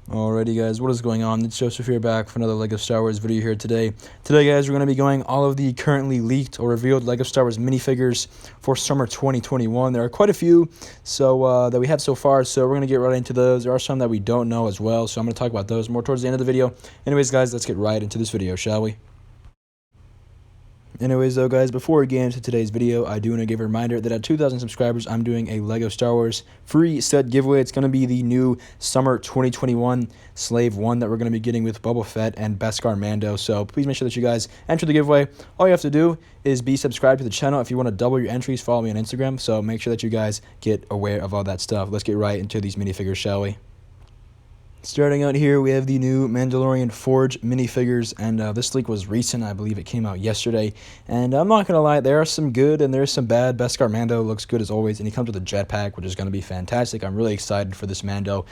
Alrighty guys, what is going on? It's Joseph here, back for another LEGO Star Wars video here today. Today guys, we're going to be going all of the currently leaked or revealed LEGO Star Wars minifigures for summer 2021. There are quite a few that we have so far, so we're going to get right into those. There are some that we don't know as well, so I'm going to talk about those more towards the end of the video. Anyways guys, let's get right into this video, shall we? Anyways though guys, before we get into today's video, I do want to give a reminder that at 2,000 subscribers, I'm doing a LEGO Star Wars free set giveaway. It's going to be the new summer 2021 Slave 1 that we're going to be getting with Boba Fett and Beskar Mando. So please make sure that you guys enter the giveaway. All you have to do is be subscribed to the channel. If you want to double your entries, follow me on Instagram. So make sure that you guys get aware of all that stuff. Let's get right into these minifigures, shall we? Starting out here, we have the new Mandalorian Forge minifigures, and this leak was recent. I believe it came out yesterday, and I'm not going to lie, there are some good and there's some bad. Beskar Mando looks good as always, and he comes with a jetpack, which is going to be fantastic. I'm really excited for this Mando.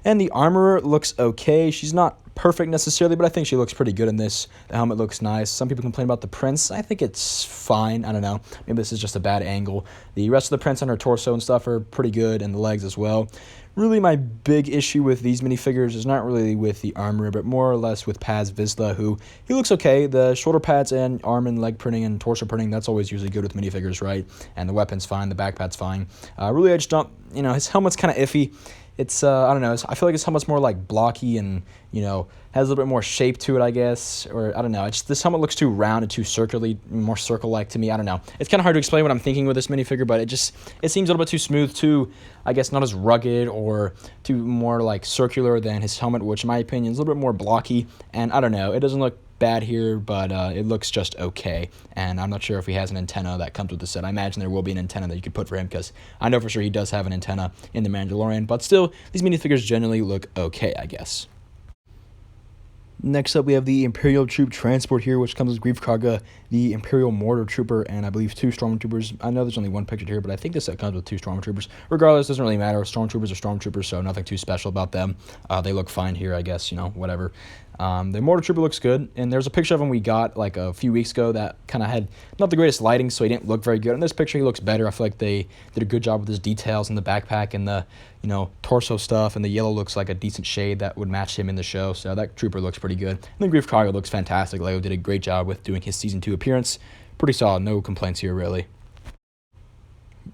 And the armorer looks okay. She's not perfect necessarily, but I think she looks pretty good in this. The helmet looks nice. Some people complain about the prints. I think it's fine. I don't know. Maybe this is just a bad angle. The rest of the prints on her torso and stuff are pretty good, and the legs as well. Really, my big issue with these minifigures is not really with the armor, but more or less with Paz Vizsla, who he looks okay. The shoulder pads and arm and leg printing and torso printing, that's always usually good with minifigures, right? And the weapon's fine, the backpad's fine. Really, I just don't, his helmet's kind of iffy. It's, I don't know, I feel like his helmet's more like blocky and, has a little bit more shape to it, I guess. Or, I don't know, this helmet looks too round and too more circle-like to me. I don't know. It's kind of hard to explain what I'm thinking with this minifigure, but it seems a little bit too smooth, too, I guess, not as rugged or too more, like, circular than his helmet, which, in my opinion, is a little bit more blocky. And, I don't know, it doesn't look bad here, but it looks just okay, and I'm not sure if he has an antenna that comes with the set. I imagine there will be an antenna that you could put for him, because I know for sure he does have an antenna in the Mandalorian, but still, these minifigures generally look okay, I guess. Next up, we have the Imperial Troop Transport here, which comes with Grief Karga, the Imperial Mortar Trooper, and I believe 2 Stormtroopers. I know there's only one picture here, but I think this set comes with 2 Stormtroopers. Regardless, doesn't really matter. Stormtroopers are Stormtroopers, so nothing too special about them. They look fine here, I guess, whatever. The Mortar Trooper looks good, and there's a picture of him we got like a few weeks ago that kind of had not the greatest lighting, so he didn't look very good. In this picture, he looks better. I feel like they did a good job with his details in the backpack and the, torso stuff, and the yellow looks like a decent shade that would match him in the show, so that trooper looks pretty good. And then Grief Karga looks fantastic. LEGO did a great job with doing his Season 2 appearance. Pretty solid, no complaints here, really.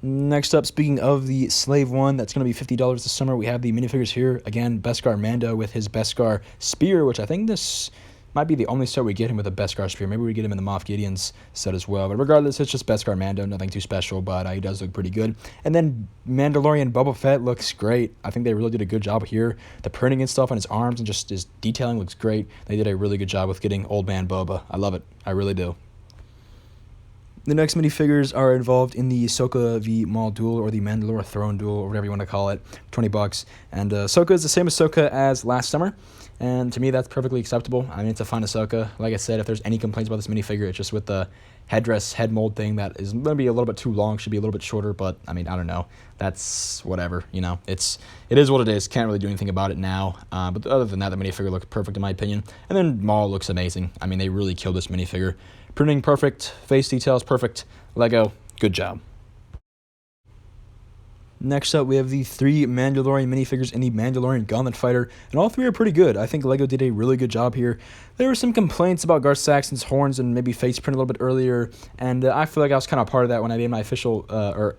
Next up, speaking of the Slave 1, that's going to be $50 this summer. We have the minifigures here. Again, Beskar Mando with his Beskar Spear, which I think this might be the only set we get him with a Beskar Spear. Maybe we get him in the Moff Gideon's set as well. But regardless, it's just Beskar Mando, nothing too special, but he does look pretty good. And then Mandalorian Boba Fett looks great. I think they really did a good job here. The printing and stuff on his arms and just his detailing looks great. They did a really good job with getting Old Man Boba. I love it. I really do. The next minifigures are involved in the Ahsoka v Maul duel, or the Mandalorian throne duel, or whatever you want to call it, $20. And Ahsoka is the same Ahsoka as last summer, and to me that's perfectly acceptable. I mean, it's a fun Ahsoka. Like I said, if there's any complaints about this minifigure, it's just with the headdress, head mold thing that is going to be a little bit too long, should be a little bit shorter, but I mean, I don't know. That's whatever, it is what it is. Can't really do anything about it now. But other than that, the minifigure looks perfect in my opinion. And then Maul looks amazing. I mean, they really killed this minifigure. Printing perfect, face details perfect, LEGO, good job. Next up, we have the 3 Mandalorian minifigures in the Mandalorian Gauntlet Fighter, and all 3 are pretty good. I think LEGO did a really good job here. There were some complaints about Garth Saxon's horns and maybe face print a little bit earlier, and I feel like I was kind of part of that when I made my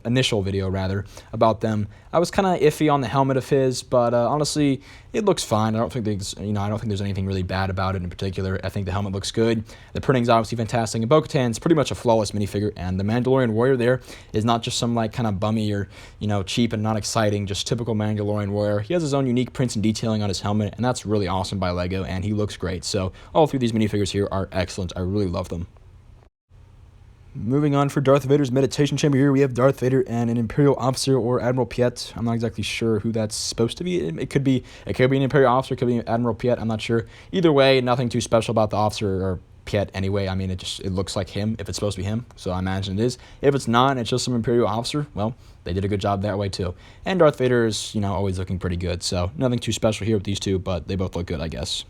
initial video rather about them. I was kind of iffy on the helmet of his, but honestly, it looks fine. I don't think there's anything really bad about it in particular. I think the helmet looks good. The printing's obviously fantastic, and Bo-Katan's pretty much a flawless minifigure, and the Mandalorian warrior there is not just some like kind of bummy or cheap and not exciting, just typical Mandalorian warrior. He has his own unique prints and detailing on his helmet, and that's really awesome by LEGO, and he looks great. So all 3 of these minifigures here are excellent. I really love them. Moving on, for Darth Vader's meditation chamber here, we have Darth Vader and an Imperial officer, or Admiral Piet. I'm not exactly sure who that's supposed to be. It could be an Imperial officer, it could be Admiral Piet. I'm not sure. Either way, nothing too special about the officer or Piet anyway. I mean, it looks like him if it's supposed to be him, so I imagine it is. If it's not and it's just some Imperial officer, well, they did a good job that way too. And Darth Vader is, always looking pretty good, so nothing too special here with these 2, but they both look good, I guess.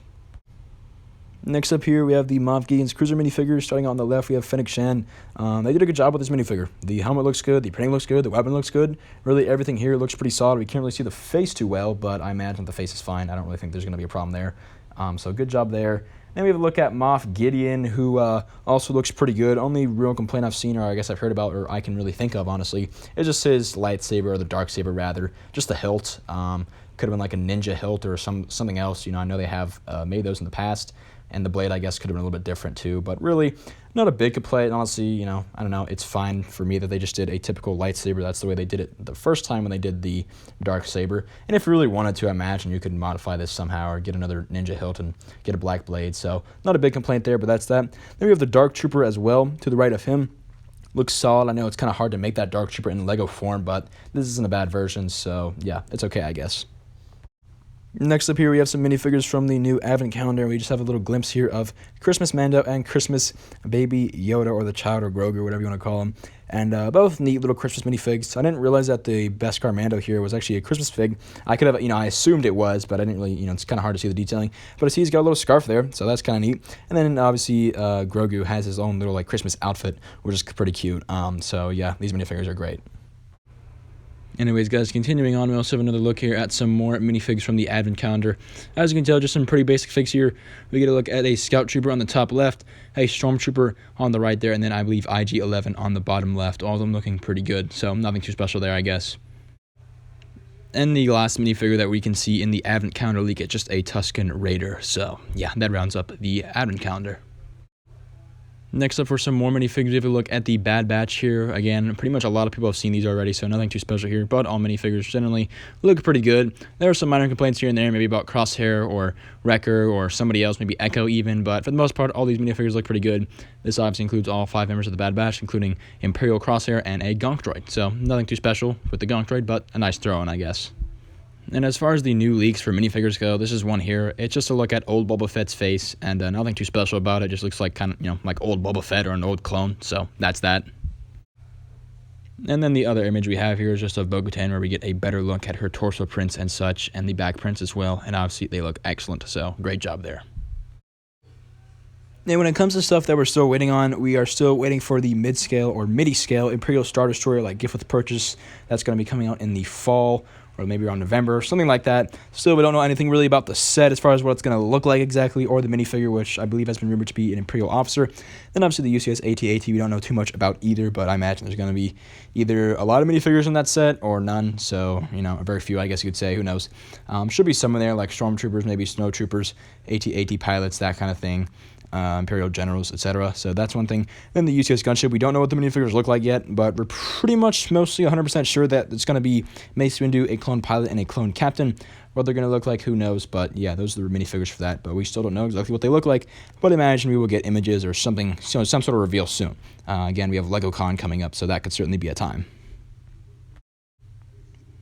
Next up here, we have the Moff Gideon's Cruiser minifigures. Starting on the left, we have Fennec Shan. They did a good job with this minifigure. The helmet looks good, the printing looks good, the weapon looks good. Really, everything here looks pretty solid. We can't really see the face too well, but I imagine the face is fine. I don't really think there's going to be a problem there. So good job there. Then we have a look at Moff Gideon, who also looks pretty good. Only real complaint I've seen, or I guess I've heard about, or I can really think of, honestly, is just his lightsaber, or the dark saber rather. Just the hilt. Could have been like a ninja hilt or something else. You know, I know they have made those in the past. And the blade, I guess, could have been a little bit different too. But really, not a big complaint. Honestly, you know, I don't know. It's fine for me that they just did a typical lightsaber. That's the way they did it the first time when they did the dark saber. And if you really wanted to, I imagine you could modify this somehow or get another ninja hilt and get a black blade. So not a big complaint there, but that's that. Then we have the dark trooper as well to the right of him. Looks solid. I know it's kind of hard to make that dark trooper in Lego form, but this isn't a bad version. So yeah, it's okay, I guess. Next up here, we have some minifigures from the new Advent calendar. We just have a little glimpse here of Christmas Mando and Christmas Baby Yoda, or the Child, or Grogu, whatever you want to call him. And both neat little Christmas minifigs. I didn't realize that the Beskar Mando here was actually a Christmas fig. I could have, I assumed it was, but I didn't really, it's kind of hard to see the detailing. But I see he's got a little scarf there, so that's kind of neat. And then obviously Grogu has his own little Christmas outfit, which is pretty cute. So yeah, these minifigures are great. Anyways, guys, continuing on, we also have another look here at some more minifigs from the Advent calendar. As you can tell, just some pretty basic figs here. We get a look at a Scout Trooper on the top left, a Stormtrooper on the right there, and then I believe IG-11 on the bottom left. All of them looking pretty good, so nothing too special there, I guess. And the last minifigure that we can see in the Advent calendar leak is just a Tusken Raider. So, yeah, that rounds up the Advent calendar. Next up, for some more minifigs, we have a look at the Bad Batch here. Again, pretty much a lot of people have seen these already, so nothing too special here, but all minifigures generally look pretty good. There are some minor complaints here and there, maybe about Crosshair or Wrecker or somebody else, maybe Echo even, but for the most part, all these minifigures look pretty good. This obviously includes all 5 members of the Bad Batch, including Imperial, Crosshair, and a Gonk Droid. So nothing too special with the Gonk Droid, but a nice throw-in, I guess. And as far as the new leaks for minifigures go, this is one here. It's just a look at old Boba Fett's face, and nothing too special about it. Just looks like kind of, like old Boba Fett or an old clone. So that's that. And then the other image we have here is just of Bo-Katan, where we get a better look at her torso prints and such, and the back prints as well. And obviously they look excellent. So great job there. And when it comes to stuff that we're still waiting on, we are still waiting for the mid-scale or midi-scale Imperial Star Destroyer, like gift with purchase. That's going to be coming out in the fall, or maybe around November, something like that. Still, we don't know anything really about the set as far as what it's going to look like exactly, or the minifigure, which I believe has been rumored to be an Imperial officer. Then obviously the UCS AT-AT, we don't know too much about either, but I imagine there's going to be either a lot of minifigures in that set or none. So, very few, I guess you could say. Who knows? Should be some in there, like Stormtroopers, maybe Snowtroopers, AT-AT pilots, that kind of thing. Imperial generals, etc. So that's one thing. Then the UCS gunship, we don't know what the minifigures look like yet, but we're pretty much mostly 100% sure that it's going to be Mace Windu, a clone pilot, and a clone captain. What they're going to look like, who knows? But yeah, those are the minifigures for that, but we still don't know exactly what they look like. But imagine we will get images or something, some sort of reveal soon. Again, we have LegoCon coming up, so that could certainly be a time.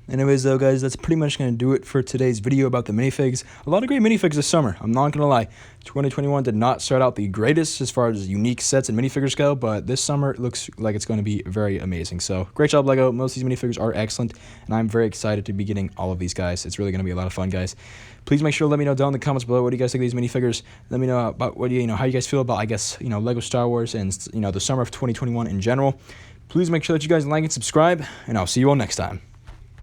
Anyways, though, guys, that's pretty much going to do it for today's video about the minifigs. A lot of great minifigs this summer. I'm not going to lie. 2021 did not start out the greatest as far as unique sets and minifigures go, but this summer it looks like it's going to be very amazing. So, great job, Lego. Most of these minifigures are excellent, and I'm very excited to be getting all of these guys. It's really going to be a lot of fun, guys. Please make sure to let me know down in the comments below what do you guys think of these minifigures. Let me know about how you guys feel about, I guess, Lego Star Wars and, the summer of 2021 in general. Please make sure that you guys like and subscribe, and I'll see you all next time.